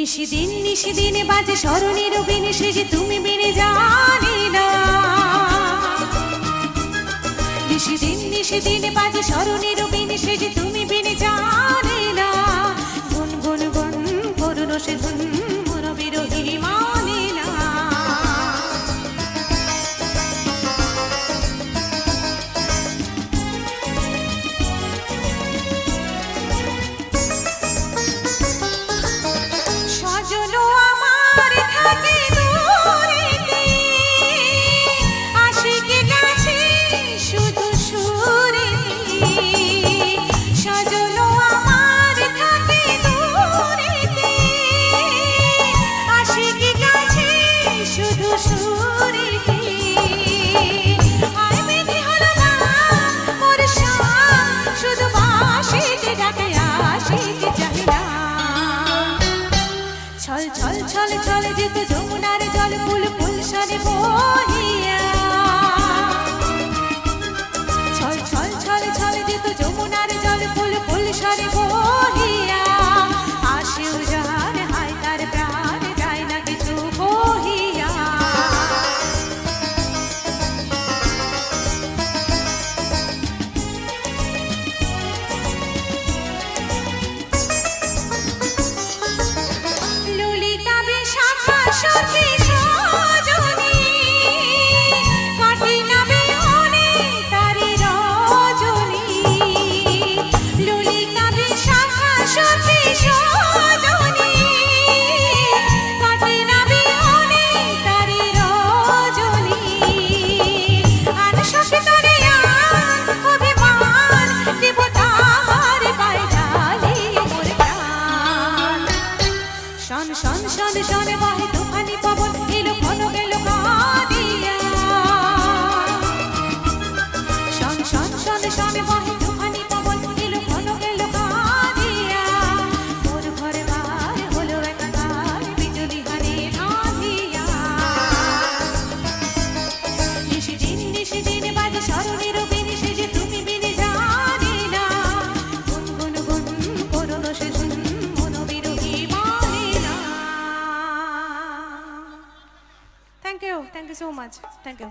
নিশিদিন বাজে স্মরণের বিনে সে যে তুমি বিনে জানি না। নিশিদিন বাজে স্মরণের বিনে সে যে তুমি বিনে জানি না। গুন গুন গুন করুন সে ধুন মন বিরোহী মানে না। ছল ছল যেত যমুনার জল ফুল ফুল সরে বহিয়া। ছল ছল ছল ছল যেত যমুনার জল ফুল ফুল সরে বহিয়া। আসেও যার হায় তার প্রাণ যায় না কিছু বহিয়া। সখী সজনী কাটে না বিহনে তারি রজনী। ললিতা বিশাখা সখী সজনী কাটে না বিহনে তারি রজনী। আন সখী তরে আন অভিমান দেব তাহার পায়ে ঢালিয়ে মোর প্রাণ। শন শন শন শন বাহে তুফানি পবন এলো ঘন গেল কাঁদিয়া। শন শন শন শন বাহে তুফানি পবন এলো ঘন গেল কাঁদিয়া। মোর ঘরে বার হলো একাকার বিজলি হারে কাঁদিয়া। নিশিদিন বাজে স্মরণের বিনে সে যে তুমি বিনে জানি না। গুন গুন গুন করুন সে ধুন মন বিরোহী মানে না। Thank you so much. Thank you.